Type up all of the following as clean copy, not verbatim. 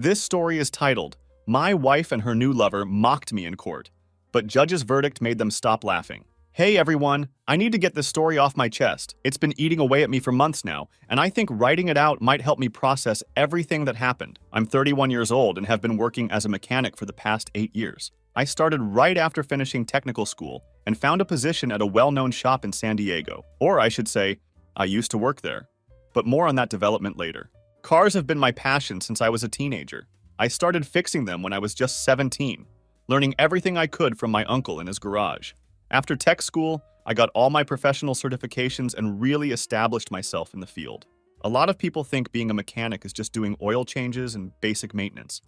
This story is titled, My Wife and Her New Lover Mocked Me in Court, but judge's verdict made them stop laughing. Hey everyone, I need to get this story off my chest. It's been eating away at me for months now, and I think writing it out might help me process everything that happened. I'm 31 years old and have been working as a mechanic for the past 8 years. I started right after finishing technical school and found a position at a well-known shop in San Diego. Or I should say, I used to work there. But more on that development later. Cars have been my passion since I was a teenager. I started fixing them when I was just 17, learning everything I could from my uncle in his garage. After tech school, I got all my professional certifications and really established myself in the field. A lot of people think being a mechanic is just doing oil changes and basic maintenance,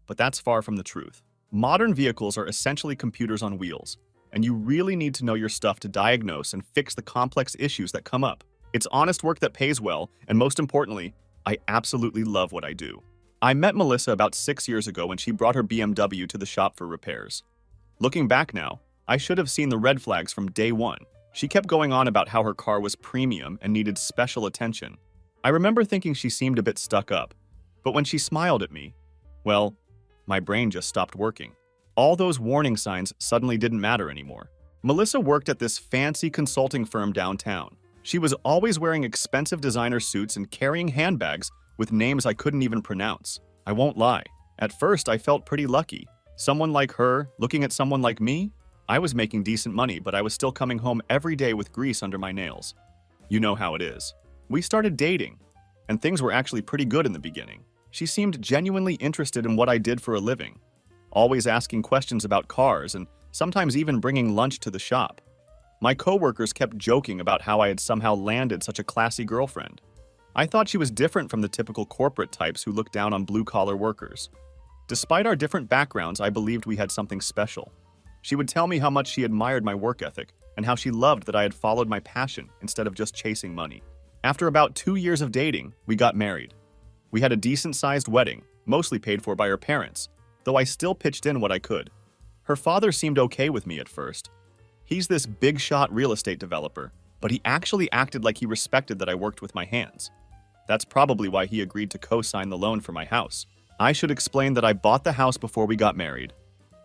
but that's far from the truth. Modern vehicles are essentially computers on wheels, and you really need to know your stuff to diagnose and fix the complex issues that come up. It's honest work that pays well, and most importantly, I absolutely love what I do. I met Melissa about 6 years ago when she brought her BMW to the shop for repairs. Looking back now, I should have seen the red flags from day one. She kept going on about how her car was premium and needed special attention. I remember thinking she seemed a bit stuck up, but when she smiled at me, well, my brain just stopped working. All those warning signs suddenly didn't matter anymore. Melissa worked at this fancy consulting firm downtown. She was always wearing expensive designer suits and carrying handbags with names I couldn't even pronounce. I won't lie. At first, I felt pretty lucky. Someone like her, looking at someone like me? I was making decent money, but I was still coming home every day with grease under my nails. You know how it is. We started dating, and things were actually pretty good in the beginning. She seemed genuinely interested in what I did for a living, always asking questions about cars and sometimes even bringing lunch to the shop. My coworkers kept joking about how I had somehow landed such a classy girlfriend. I thought she was different from the typical corporate types who look down on blue-collar workers. Despite our different backgrounds, I believed we had something special. She would tell me how much she admired my work ethic and how she loved that I had followed my passion instead of just chasing money. After about 2 years of dating, we got married. We had a decent-sized wedding, mostly paid for by her parents, though I still pitched in what I could. Her father seemed okay with me at first. He's this big-shot real estate developer, but he actually acted like he respected that I worked with my hands. That's probably why he agreed to co-sign the loan for my house. I should explain that I bought the house before we got married.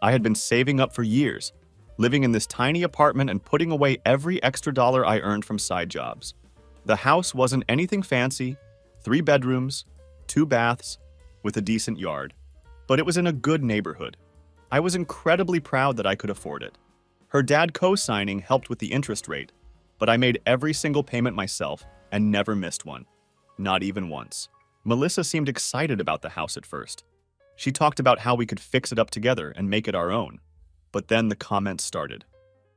I had been saving up for years, living in this tiny apartment and putting away every extra dollar I earned from side jobs. The house wasn't anything fancy, 3 bedrooms, 2 baths, with a decent yard, but it was in a good neighborhood. I was incredibly proud that I could afford it. Her dad co-signing helped with the interest rate, but I made every single payment myself and never missed one, not even once. Melissa seemed excited about the house at first. She talked about how we could fix it up together and make it our own. But then the comments started.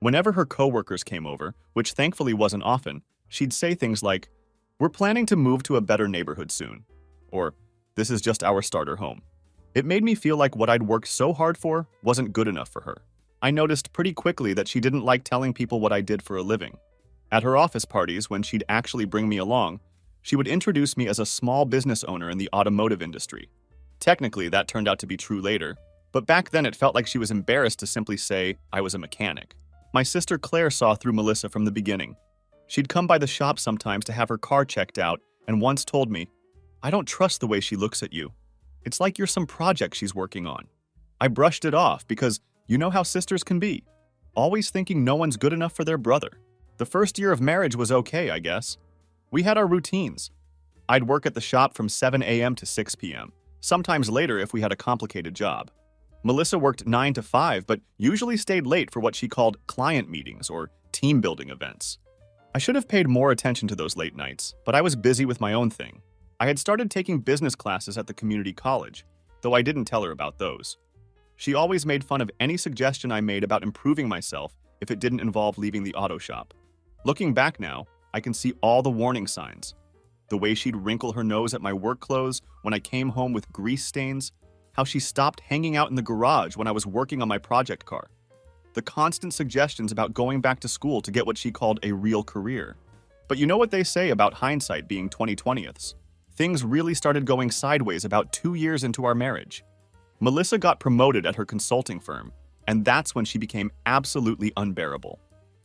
Whenever her coworkers came over, which thankfully wasn't often, she'd say things like, "We're planning to move to a better neighborhood soon," or "This is just our starter home." It made me feel like what I'd worked so hard for wasn't good enough for her. I noticed pretty quickly that she didn't like telling people what I did for a living. At her office parties, when she'd actually bring me along, she would introduce me as a small business owner in the automotive industry. Technically, that turned out to be true later, but back then it felt like she was embarrassed to simply say I was a mechanic. My sister Claire saw through Melissa from the beginning. She'd come by the shop sometimes to have her car checked out and once told me, "I don't trust the way she looks at you. It's like you're some project she's working on." I brushed it off because you know how sisters can be, always thinking no one's good enough for their brother. The first year of marriage was okay, I guess. We had our routines. I'd work at the shop from 7 a.m. to 6 p.m., sometimes later if we had a complicated job. Melissa worked 9 to 5, but usually stayed late for what she called client meetings or team-building events. I should have paid more attention to those late nights, but I was busy with my own thing. I had started taking business classes at the community college, though I didn't tell her about those. She always made fun of any suggestion I made about improving myself if it didn't involve leaving the auto shop. Looking back now, I can see all the warning signs. The way she'd wrinkle her nose at my work clothes when I came home with grease stains, how she stopped hanging out in the garage when I was working on my project car, the constant suggestions about going back to school to get what she called a real career. But you know what they say about hindsight being 20/20ths? Things really started going sideways about 2 years into our marriage. Melissa got promoted at her consulting firm, and that's when she became absolutely unbearable.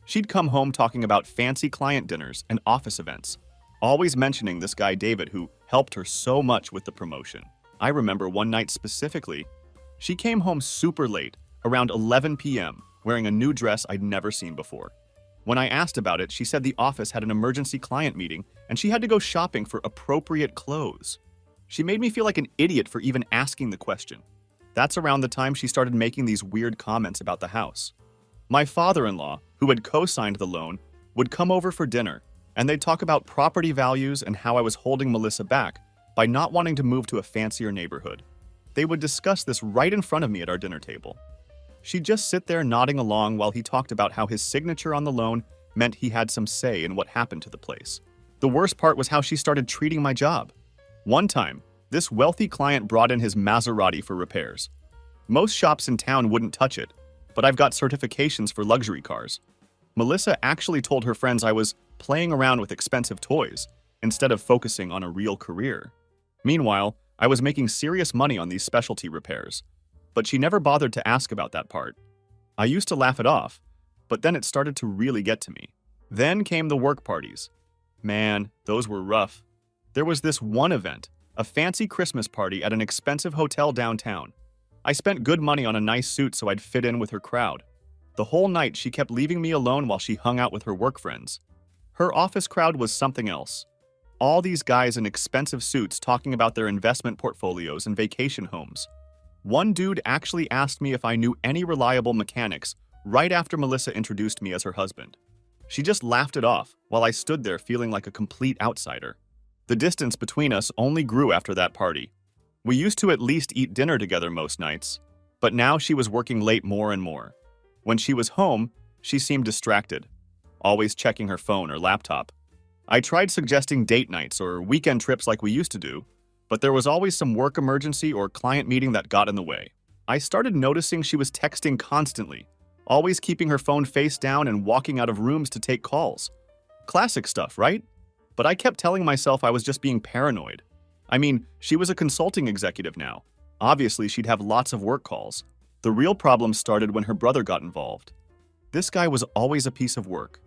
She'd come home talking about fancy client dinners and office events, always mentioning this guy David who helped her so much with the promotion. I remember one night specifically. She came home super late, around 11 p.m., wearing a new dress I'd never seen before. When I asked about it, she said the office had an emergency client meeting and she had to go shopping for appropriate clothes. She made me feel like an idiot for even asking the question. That's around the time she started making these weird comments about the house. My father-in-law, who had co-signed the loan, would come over for dinner, and they'd talk about property values and how I was holding Melissa back by not wanting to move to a fancier neighborhood. They would discuss this right in front of me at our dinner table. She'd just sit there nodding along while he talked about how his signature on the loan meant he had some say in what happened to the place. The worst part was how she started treating my job. One time, this wealthy client brought in his Maserati for repairs. Most shops in town wouldn't touch it, but I've got certifications for luxury cars. Melissa actually told her friends I was playing around with expensive toys instead of focusing on a real career. Meanwhile, I was making serious money on these specialty repairs, but she never bothered to ask about that part. I used to laugh it off, but then it started to really get to me. Then came the work parties. Man, those were rough. There was this one event, a fancy Christmas party at an expensive hotel downtown. I spent good money on a nice suit so I'd fit in with her crowd. The whole night she kept leaving me alone while she hung out with her work friends. Her office crowd was something else. All these guys in expensive suits talking about their investment portfolios and vacation homes. One dude actually asked me if I knew any reliable mechanics right after Melissa introduced me as her husband. She just laughed it off while I stood there feeling like a complete outsider. The distance between us only grew after that party. We used to at least eat dinner together most nights, but now she was working late more and more. When she was home, she seemed distracted, always checking her phone or laptop. I tried suggesting date nights or weekend trips like we used to do, but there was always some work emergency or client meeting that got in the way. I started noticing she was texting constantly, always keeping her phone face down and walking out of rooms to take calls. Classic stuff, right? But I kept telling myself I was just being paranoid. I mean, she was a consulting executive now. Obviously, she'd have lots of work calls. The real problem started when her brother got involved. This guy was always a piece of work.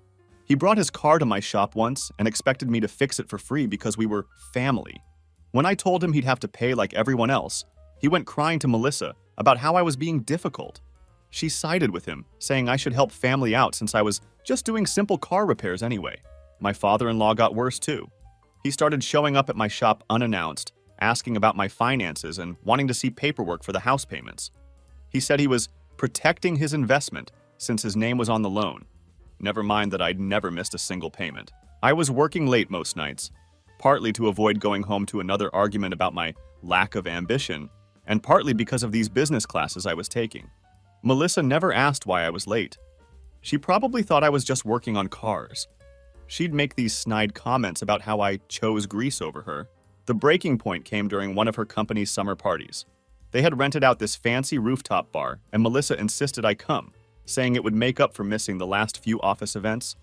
He brought his car to my shop once and expected me to fix it for free because we were family. When I told him he'd have to pay like everyone else, he went crying to Melissa about how I was being difficult. She sided with him, saying I should help family out since I was just doing simple car repairs anyway. My father-in-law got worse too. He started showing up at my shop unannounced, asking about my finances and wanting to see paperwork for the house payments. He said he was protecting his investment since his name was on the loan. Never mind that I'd never missed a single payment. I was working late most nights, partly to avoid going home to another argument about my lack of ambition, and partly because of these business classes I was taking. Melissa never asked why I was late. She probably thought I was just working on cars. She'd make these snide comments about how I chose Greece over her. The breaking point came during one of her company's summer parties. They had rented out this fancy rooftop bar, and Melissa insisted I come, saying it would make up for missing the last few office events,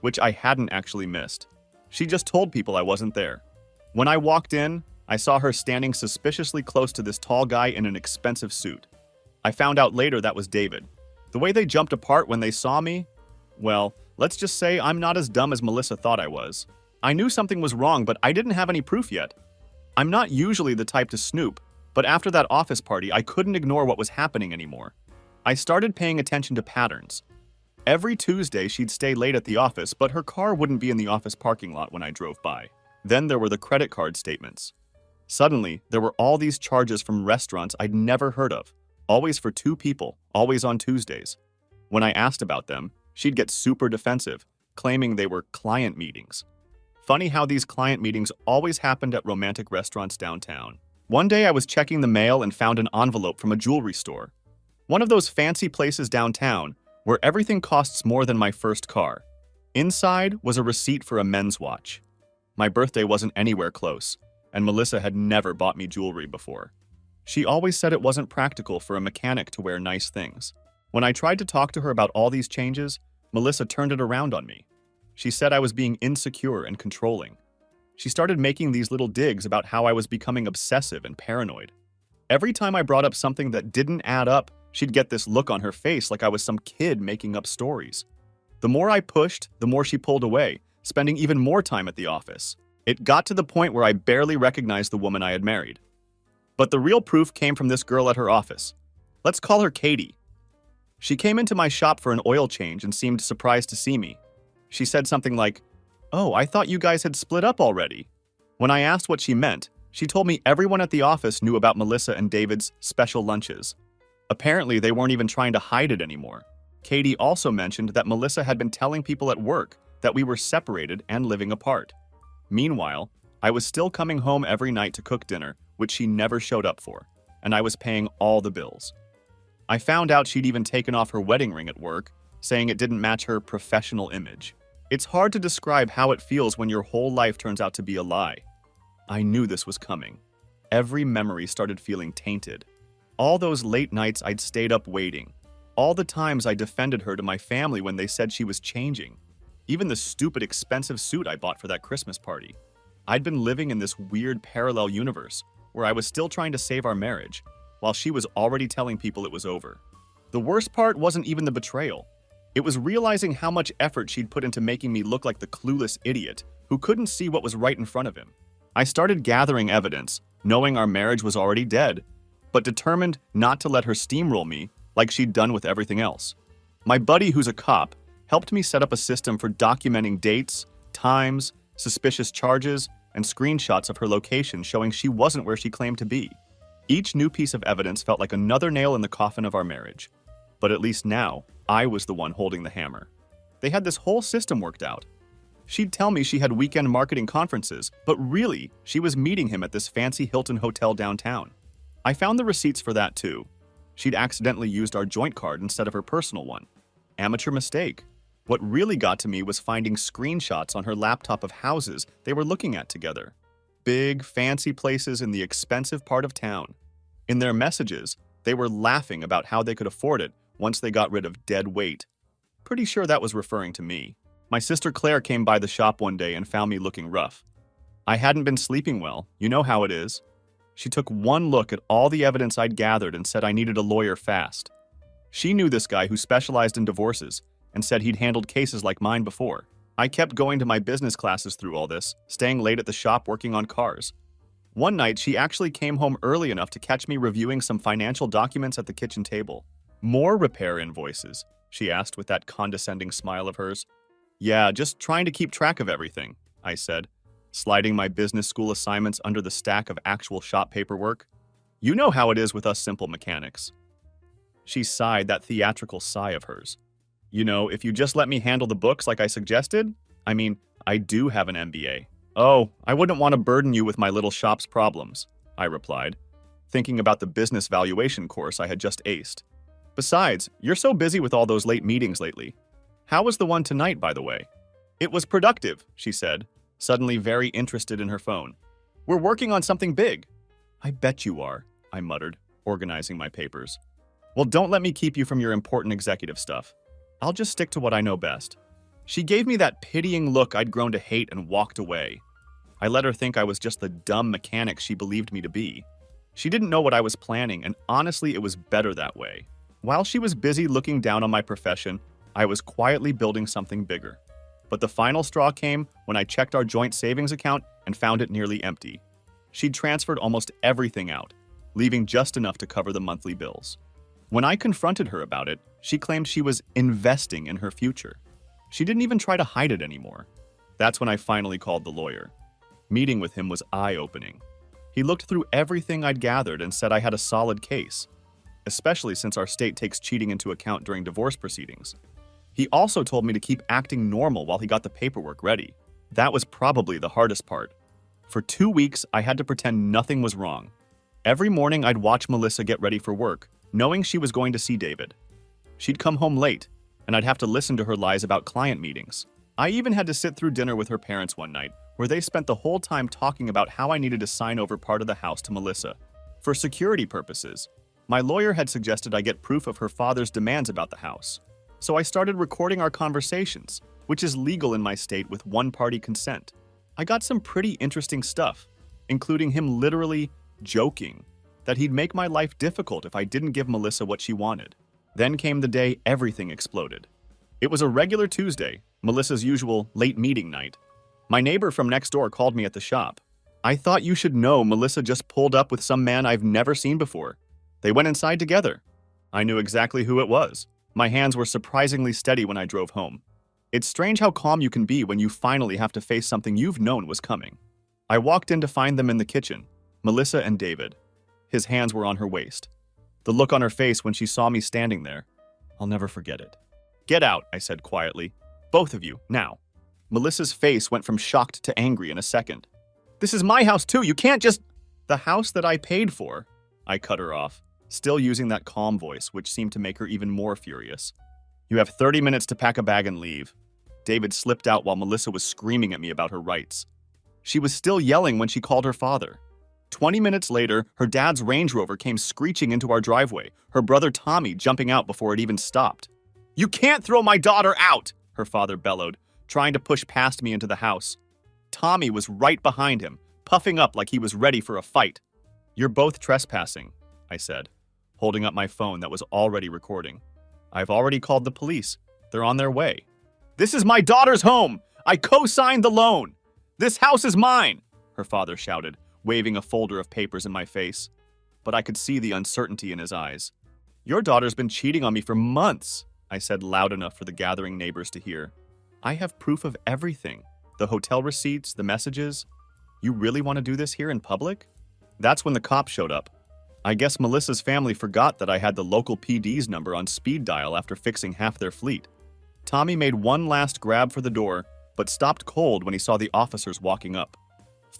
which I hadn't actually missed. She just told people I wasn't there. When I walked in, I saw her standing suspiciously close to this tall guy in an expensive suit. I found out later that was David. The way they jumped apart when they saw me, well, let's just say I'm not as dumb as Melissa thought I was. I knew something was wrong, but I didn't have any proof yet. I'm not usually the type to snoop, but after that office party, I couldn't ignore what was happening anymore. I started paying attention to patterns. Every Tuesday, she'd stay late at the office, but her car wouldn't be in the office parking lot when I drove by. Then there were the credit card statements. Suddenly, there were all these charges from restaurants I'd never heard of, always for 2 people, always on Tuesdays. When I asked about them, she'd get super defensive, claiming they were client meetings. Funny how these client meetings always happened at romantic restaurants downtown. One day I was checking the mail and found an envelope from a jewelry store. One of those fancy places downtown where everything costs more than my first car. Inside was a receipt for a men's watch. My birthday wasn't anywhere close, and Melissa had never bought me jewelry before. She always said it wasn't practical for a mechanic to wear nice things. When I tried to talk to her about all these changes, Melissa turned it around on me. She said I was being insecure and controlling. She started making these little digs about how I was becoming obsessive and paranoid. Every time I brought up something that didn't add up, she'd get this look on her face like I was some kid making up stories. The more I pushed, the more she pulled away, spending even more time at the office. It got to the point where I barely recognized the woman I had married. But the real proof came from this girl at her office. Let's call her Katie. She came into my shop for an oil change and seemed surprised to see me. She said something like, "Oh, I thought you guys had split up already." When I asked what she meant, she told me everyone at the office knew about Melissa and David's special lunches. Apparently, they weren't even trying to hide it anymore. Katie also mentioned that Melissa had been telling people at work that we were separated and living apart. Meanwhile, I was still coming home every night to cook dinner, which she never showed up for, and I was paying all the bills. I found out she'd even taken off her wedding ring at work, saying it didn't match her professional image. It's hard to describe how it feels when your whole life turns out to be a lie. I knew this was coming. Every memory started feeling tainted. All those late nights I'd stayed up waiting. All the times I defended her to my family when they said she was changing. Even the stupid expensive suit I bought for that Christmas party. I'd been living in this weird parallel universe where I was still trying to save our marriage, while she was already telling people it was over. The worst part wasn't even the betrayal. It was realizing how much effort she'd put into making me look like the clueless idiot who couldn't see what was right in front of him. I started gathering evidence, knowing our marriage was already dead, but determined not to let her steamroll me like she'd done with everything else. My buddy, who's a cop, helped me set up a system for documenting dates, times, suspicious charges, and screenshots of her location showing she wasn't where she claimed to be. Each new piece of evidence felt like another nail in the coffin of our marriage. But at least now, I was the one holding the hammer. They had this whole system worked out. She'd tell me she had weekend marketing conferences, but really, she was meeting him at this fancy Hilton hotel downtown. I found the receipts for that too. She'd accidentally used our joint card instead of her personal one. Amateur mistake. What really got to me was finding screenshots on her laptop of houses they were looking at together. Big, fancy places in the expensive part of town. In their messages, they were laughing about how they could afford it once they got rid of dead weight. Pretty sure that was referring to me. My sister Claire came by the shop one day and found me looking rough. I hadn't been sleeping well, you know how it is. She took one look at all the evidence I'd gathered and said I needed a lawyer fast. She knew this guy who specialized in divorces and said he'd handled cases like mine before. I kept going to my business classes through all this, staying late at the shop working on cars. One night, she actually came home early enough to catch me reviewing some financial documents at the kitchen table. "More repair invoices?" she asked with that condescending smile of hers. "Yeah, just trying to keep track of everything," I said, sliding my business school assignments under the stack of actual shop paperwork. "You know how it is with us simple mechanics." She sighed that theatrical sigh of hers. "You know, if you just let me handle the books like I suggested, I do have an MBA. "Oh, I wouldn't want to burden you with my little shop's problems," I replied, thinking about the business valuation course I had just aced. "Besides, you're so busy with all those late meetings lately. How was the one tonight, by the way?" "It was productive," she said, suddenly very interested in her phone. "We're working on something big." "I bet you are," I muttered, organizing my papers. "Well, don't let me keep you from your important executive stuff. I'll just stick to what I know best." She gave me that pitying look I'd grown to hate and walked away. I let her think I was just the dumb mechanic she believed me to be. She didn't know what I was planning, and honestly, it was better that way. While she was busy looking down on my profession, I was quietly building something bigger. But the final straw came when I checked our joint savings account and found it nearly empty. She'd transferred almost everything out, leaving just enough to cover the monthly bills. When I confronted her about it, she claimed she was investing in her future. She didn't even try to hide it anymore. That's when I finally called the lawyer. Meeting with him was eye-opening. He looked through everything I'd gathered and said I had a solid case, especially since our state takes cheating into account during divorce proceedings. He also told me to keep acting normal while he got the paperwork ready. That was probably the hardest part. For 2 weeks, I had to pretend nothing was wrong. Every morning, I'd watch Melissa get ready for work, knowing she was going to see David. She'd come home late, and I'd have to listen to her lies about client meetings. I even had to sit through dinner with her parents one night, where they spent the whole time talking about how I needed to sign over part of the house to Melissa. For security purposes, my lawyer had suggested I get proof of her father's demands about the house. So I started recording our conversations, which is legal in my state with one-party consent. I got some pretty interesting stuff, including him literally joking that he'd make my life difficult if I didn't give Melissa what she wanted. Then came the day everything exploded. It was a regular Tuesday, Melissa's usual late meeting night. My neighbor from next door called me at the shop. I thought you should know Melissa just pulled up with some man I've never seen before. They went inside together. I knew exactly who it was. My hands were surprisingly steady when I drove home. It's strange how calm you can be when you finally have to face something you've known was coming. I walked in to find them in the kitchen, Melissa and David. His hands were on her waist. The look on her face when she saw me standing there. I'll never forget it. Get out, I said quietly. Both of you, now. Melissa's face went from shocked to angry in a second. This is my house too, you can't just… The house that I paid for, I cut her off, still using that calm voice, which seemed to make her even more furious. You have 30 minutes to pack a bag and leave. David slipped out while Melissa was screaming at me about her rights. She was still yelling when she called her father. 20 minutes later, her dad's Range Rover came screeching into our driveway, her brother Tommy jumping out before it even stopped. You can't throw my daughter out, her father bellowed, trying to push past me into the house. Tommy was right behind him, puffing up like he was ready for a fight. You're both trespassing, I said, holding up my phone that was already recording. I've already called the police. They're on their way. This is my daughter's home! I co-signed the loan! This house is mine! Her father shouted, waving a folder of papers in my face. But I could see the uncertainty in his eyes. Your daughter's been cheating on me for months, I said loud enough for the gathering neighbors to hear. I have proof of everything. The hotel receipts, the messages. You really want to do this here in public? That's when the cops showed up. I guess Melissa's family forgot that I had the local PD's number on speed dial after fixing half their fleet. Tommy made one last grab for the door, but stopped cold when he saw the officers walking up.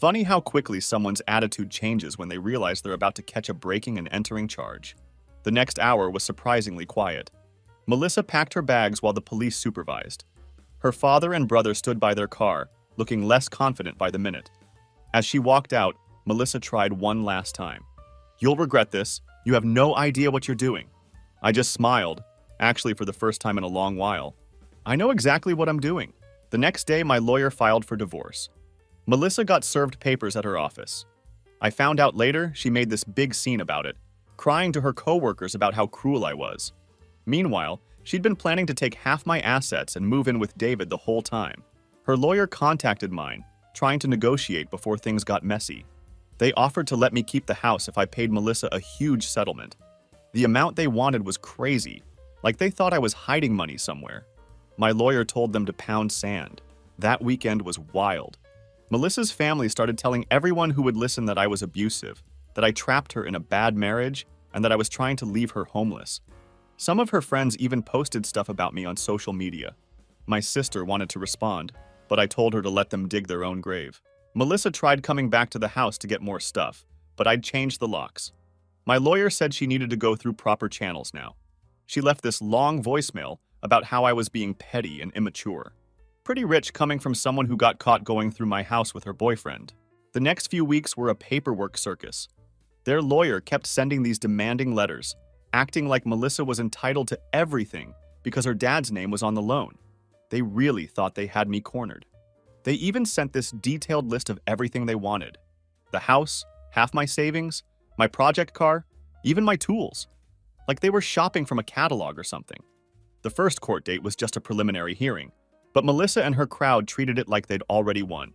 Funny how quickly someone's attitude changes when they realize they're about to catch a breaking and entering charge. The next hour was surprisingly quiet. Melissa packed her bags while the police supervised. Her father and brother stood by their car, looking less confident by the minute. As she walked out, Melissa tried one last time. You'll regret this. You have no idea what you're doing. I just smiled, actually for the first time in a long while. I know exactly what I'm doing. The next day, my lawyer filed for divorce. Melissa got served papers at her office. I found out later she made this big scene about it, crying to her coworkers about how cruel I was. Meanwhile, she'd been planning to take half my assets and move in with David the whole time. Her lawyer contacted mine, trying to negotiate before things got messy. They offered to let me keep the house if I paid Melissa a huge settlement. The amount they wanted was crazy, like they thought I was hiding money somewhere. My lawyer told them to pound sand. That weekend was wild. Melissa's family started telling everyone who would listen that I was abusive, that I trapped her in a bad marriage, and that I was trying to leave her homeless. Some of her friends even posted stuff about me on social media. My sister wanted to respond, but I told her to let them dig their own grave. Melissa tried coming back to the house to get more stuff, but I'd changed the locks. My lawyer said she needed to go through proper channels now. She left this long voicemail about how I was being petty and immature. Pretty rich coming from someone who got caught going through my house with her boyfriend. The next few weeks were a paperwork circus. Their lawyer kept sending these demanding letters, acting like Melissa was entitled to everything because her dad's name was on the loan. They really thought they had me cornered. They even sent this detailed list of everything they wanted. The house, half my savings, my project car, even my tools. Like they were shopping from a catalog or something. The first court date was just a preliminary hearing, but Melissa and her crowd treated it like they'd already won.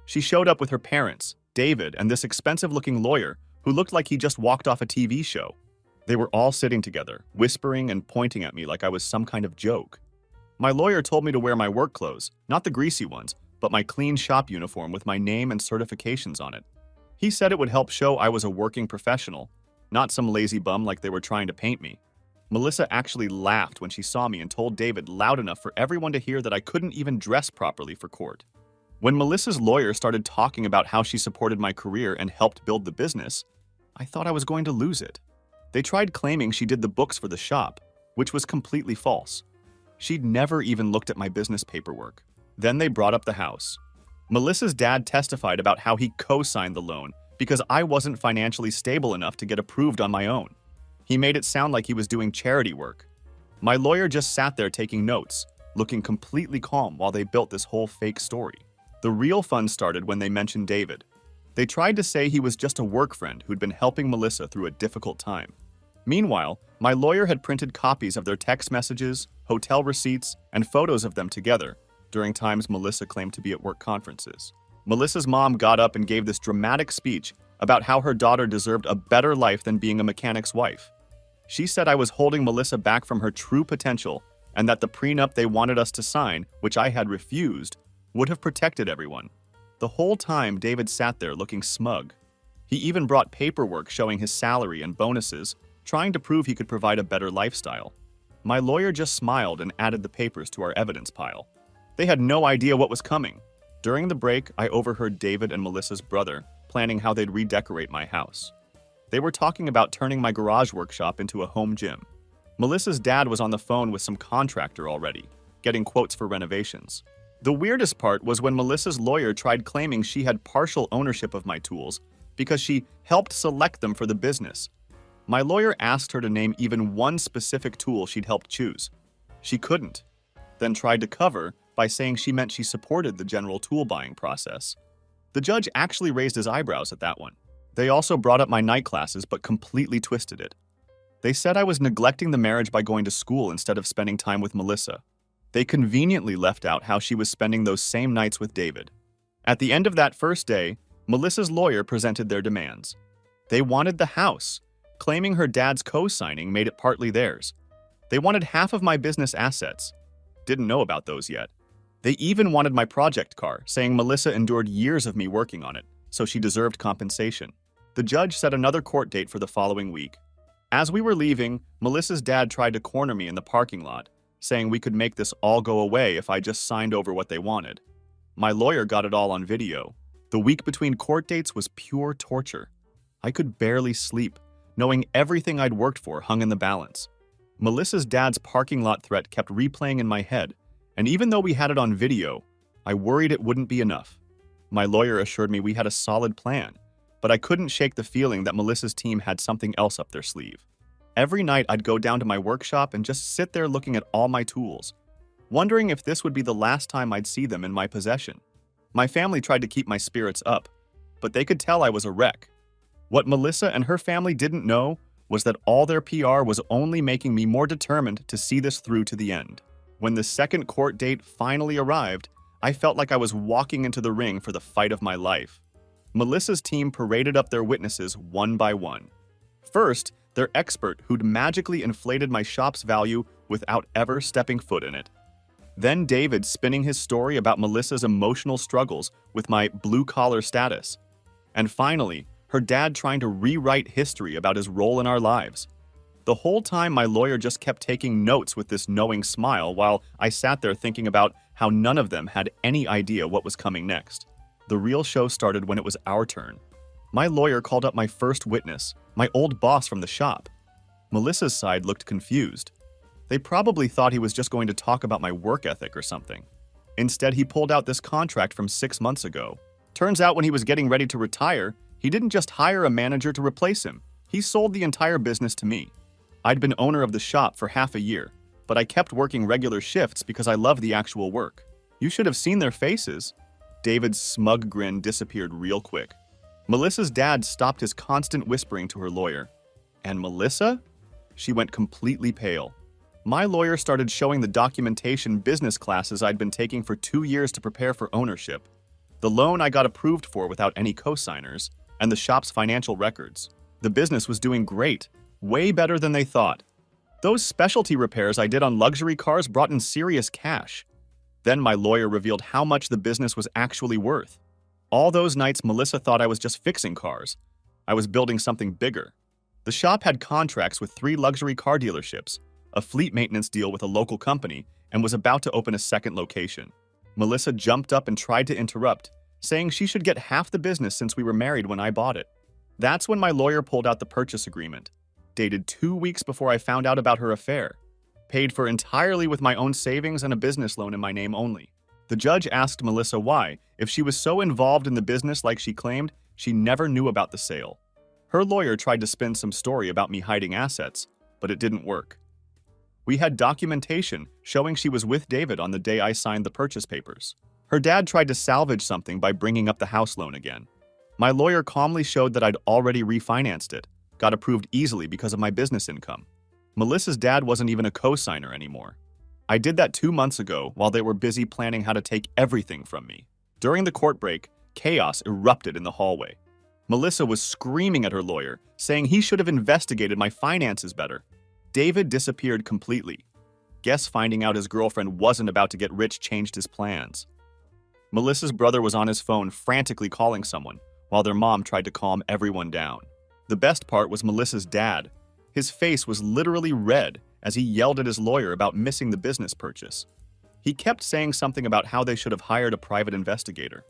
She showed up with her parents, David, and this expensive-looking lawyer who looked like he just walked off a TV show. They were all sitting together, whispering and pointing at me like I was some kind of joke. My lawyer told me to wear my work clothes, not the greasy ones, but my clean shop uniform with my name and certifications on it. He said it would help show I was a working professional, not some lazy bum like they were trying to paint me. Melissa actually laughed when she saw me and told David loud enough for everyone to hear that I couldn't even dress properly for court. When Melissa's lawyer started talking about how she supported my career and helped build the business, I thought I was going to lose it. They tried claiming she did the books for the shop, which was completely false. She'd never even looked at my business paperwork. Then they brought up the house. Melissa's dad testified about how he co-signed the loan because I wasn't financially stable enough to get approved on my own. He made it sound like he was doing charity work. My lawyer just sat there taking notes, looking completely calm while they built this whole fake story. The real fun started when they mentioned David. They tried to say he was just a work friend who'd been helping Melissa through a difficult time. Meanwhile, my lawyer had printed copies of their text messages, hotel receipts, and photos of them together during times Melissa claimed to be at work conferences. Melissa's mom got up and gave this dramatic speech about how her daughter deserved a better life than being a mechanic's wife. She said I was holding Melissa back from her true potential and that the prenup they wanted us to sign, which I had refused, would have protected everyone. The whole time, David sat there looking smug. He even brought paperwork showing his salary and bonuses, trying to prove he could provide a better lifestyle. My lawyer just smiled and added the papers to our evidence pile. They had no idea what was coming. During the break, I overheard David and Melissa's brother planning how they'd redecorate my house. They were talking about turning my garage workshop into a home gym. Melissa's dad was on the phone with some contractor already, getting quotes for renovations. The weirdest part was when Melissa's lawyer tried claiming she had partial ownership of my tools because she helped select them for the business. My lawyer asked her to name even one specific tool she'd helped choose. She couldn't, then tried to cover by saying she meant she supported the general tool buying process. The judge actually raised his eyebrows at that one. They also brought up my night classes but completely twisted it. They said I was neglecting the marriage by going to school instead of spending time with Melissa. They conveniently left out how she was spending those same nights with David. At the end of that first day, Melissa's lawyer presented their demands. They wanted the house, claiming her dad's co-signing made it partly theirs. They wanted half of my business assets. Didn't know about those yet. They even wanted my project car, saying Melissa endured years of me working on it, so she deserved compensation. The judge set another court date for the following week. As we were leaving, Melissa's dad tried to corner me in the parking lot, saying we could make this all go away if I just signed over what they wanted. My lawyer got it all on video. The week between court dates was pure torture. I could barely sleep, knowing everything I'd worked for hung in the balance. Melissa's dad's parking lot threat kept replaying in my head, and even though we had it on video, I worried it wouldn't be enough. My lawyer assured me we had a solid plan, but I couldn't shake the feeling that Melissa's team had something else up their sleeve. Every night I'd go down to my workshop and just sit there looking at all my tools, wondering if this would be the last time I'd see them in my possession. My family tried to keep my spirits up, but they could tell I was a wreck. What Melissa and her family didn't know was that all their PR was only making me more determined to see this through to the end. When the second court date finally arrived, I felt like I was walking into the ring for the fight of my life. Melissa's team paraded up their witnesses one by one. First, their expert who'd magically inflated my shop's value without ever stepping foot in it. Then David spinning his story about Melissa's emotional struggles with my blue-collar status. And finally, her dad trying to rewrite history about his role in our lives. The whole time my lawyer just kept taking notes with this knowing smile while I sat there thinking about how none of them had any idea what was coming next. The real show started when it was our turn. My lawyer called up my first witness, my old boss from the shop. Melissa's side looked confused. They probably thought he was just going to talk about my work ethic or something. Instead, he pulled out this contract from 6 months ago. Turns out when he was getting ready to retire, he didn't just hire a manager to replace him. He sold the entire business to me. I'd been owner of the shop for half a year, but I kept working regular shifts because I loved the actual work. You should have seen their faces. David's smug grin disappeared real quick. Melissa's dad stopped his constant whispering to her lawyer. And Melissa? She went completely pale. My lawyer started showing the documentation business classes I'd been taking for 2 years to prepare for ownership, the loan I got approved for without any co-signers, and the shop's financial records. The business was doing great, way better than they thought. Those specialty repairs I did on luxury cars brought in serious cash. Then my lawyer revealed how much the business was actually worth. All those nights, Melissa thought I was just fixing cars. I was building something bigger. The shop had contracts with 3 luxury car dealerships, a fleet maintenance deal with a local company, and was about to open a second location. Melissa jumped up and tried to interrupt, saying she should get half the business since we were married when I bought it. That's when my lawyer pulled out the purchase agreement, dated 2 weeks before I found out about her affair, paid for entirely with my own savings and a business loan in my name only. The judge asked Melissa why, if she was so involved in the business like she claimed, she never knew about the sale. Her lawyer tried to spin some story about me hiding assets, but it didn't work. We had documentation showing she was with David on the day I signed the purchase papers. Her dad tried to salvage something by bringing up the house loan again. My lawyer calmly showed that I'd already refinanced it, got approved easily because of my business income. Melissa's dad wasn't even a co-signer anymore. I did that 2 months ago while they were busy planning how to take everything from me. During the court break, Chaos erupted in the hallway. Melissa was screaming at her lawyer, saying he should have investigated my finances better. David disappeared completely. Guess finding out his girlfriend wasn't about to get rich changed his plans. Melissa's brother was on his phone frantically calling someone, while their mom tried to calm everyone down. The best part was Melissa's dad. His face was literally red as he yelled at his lawyer about missing the business purchase. He kept saying something about how they should have hired a private investigator.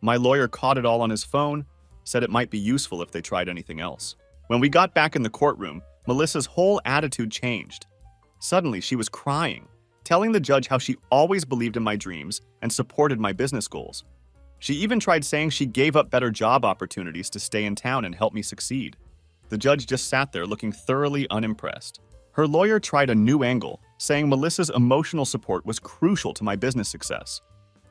My lawyer caught it all on his phone, said it might be useful if they tried anything else. When we got back in the courtroom, Melissa's whole attitude changed. Suddenly, she was crying, telling the judge how she always believed in my dreams and supported my business goals. She even tried saying she gave up better job opportunities to stay in town and help me succeed. The judge just sat there looking thoroughly unimpressed. Her lawyer tried a new angle, saying Melissa's emotional support was crucial to my business success.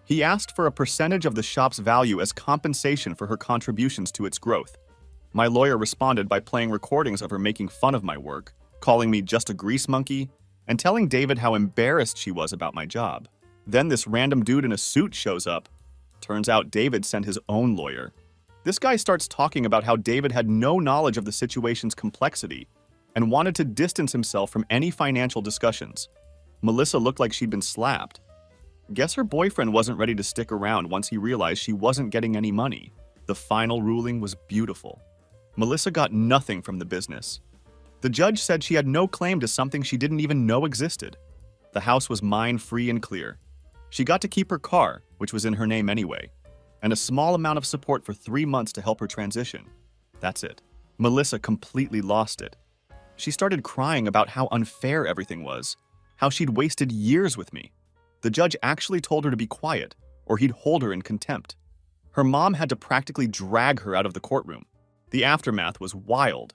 He asked for a percentage of the shop's value as compensation for her contributions to its growth. My lawyer responded by playing recordings of her making fun of my work, calling me just a grease monkey, and telling David how embarrassed she was about my job. Then this random dude in a suit shows up. Turns out David sent his own lawyer. This guy starts talking about how David had no knowledge of the situation's complexity and wanted to distance himself from any financial discussions. Melissa looked like she'd been slapped. Guess her boyfriend wasn't ready to stick around once he realized she wasn't getting any money. The final ruling was beautiful. Melissa got nothing from the business. The judge said she had no claim to something she didn't even know existed. The house was mine free and clear. She got to keep her car, which was in her name anyway, and a small amount of support for 3 months to help her transition. That's it. Melissa completely lost it. She started crying about how unfair everything was, how she'd wasted years with me. The judge actually told her to be quiet, or he'd hold her in contempt. Her mom had to practically drag her out of the courtroom. The aftermath was wild.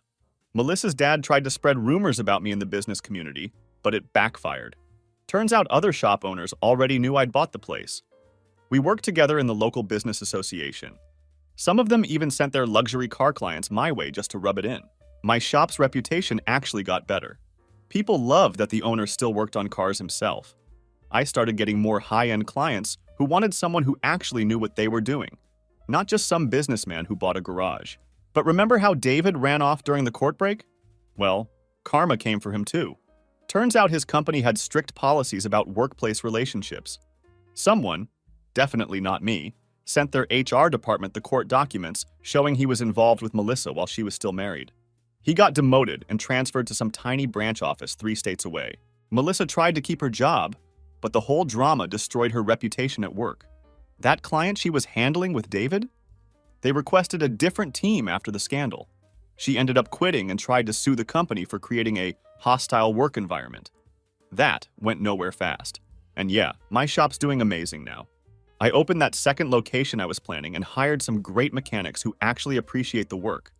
Melissa's dad tried to spread rumors about me in the business community, but it backfired. Turns out other shop owners already knew I'd bought the place. We worked together in the local business association. Some of them even sent their luxury car clients my way just to rub it in. My shop's reputation actually got better. People loved that the owner still worked on cars himself. I started getting more high-end clients who wanted someone who actually knew what they were doing, not just some businessman who bought a garage. But remember how David ran off during the court break? Well, karma came for him too. Turns out his company had strict policies about workplace relationships. Someone, definitely not me, sent their HR department the court documents showing he was involved with Melissa while she was still married. He got demoted and transferred to some tiny branch office 3 states away. Melissa tried to keep her job, but the whole drama destroyed her reputation at work. That client she was handling with David? They requested a different team after the scandal. She ended up quitting and tried to sue the company for creating a hostile work environment. That went nowhere fast. And yeah, my shop's doing amazing now. I opened that second location I was planning and hired some great mechanics who actually appreciate the work.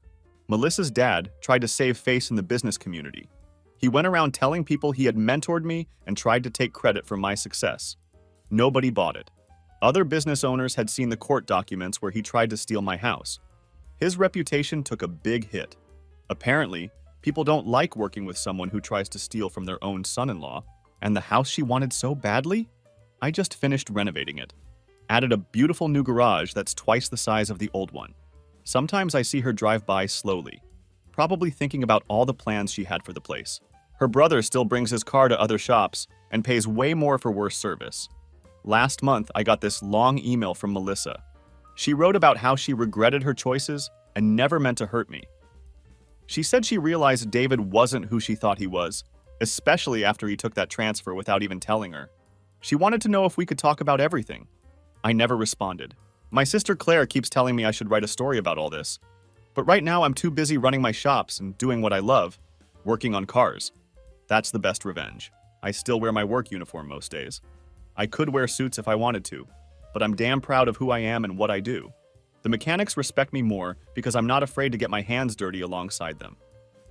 Melissa's dad tried to save face in the business community. He went around telling people he had mentored me and tried to take credit for my success. Nobody bought it. Other business owners had seen the court documents where he tried to steal my house. His reputation took a big hit. Apparently, people don't like working with someone who tries to steal from their own son-in-law. And the house she wanted so badly? I just finished renovating it. Added a beautiful new garage that's twice the size of the old one. Sometimes I see her drive by slowly, probably thinking about all the plans she had for the place. Her brother still brings his car to other shops and pays way more for worse service. Last month, I got this long email from Melissa. She wrote about how she regretted her choices and never meant to hurt me. She said she realized David wasn't who she thought he was, especially after he took that transfer without even telling her. She wanted to know if we could talk about everything. I never responded. My sister Claire keeps telling me I should write a story about all this. But right now I'm too busy running my shops and doing what I love, working on cars. That's the best revenge. I still wear my work uniform most days. I could wear suits if I wanted to, but I'm damn proud of who I am and what I do. The mechanics respect me more because I'm not afraid to get my hands dirty alongside them.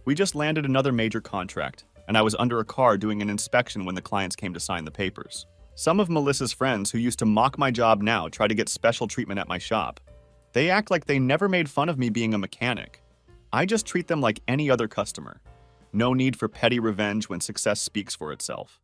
We just landed another major contract, and I was under a car doing an inspection when the clients came to sign the papers. Some of Melissa's friends who used to mock my job now try to get special treatment at my shop. They act like they never made fun of me being a mechanic. I just treat them like any other customer. No need for petty revenge when success speaks for itself.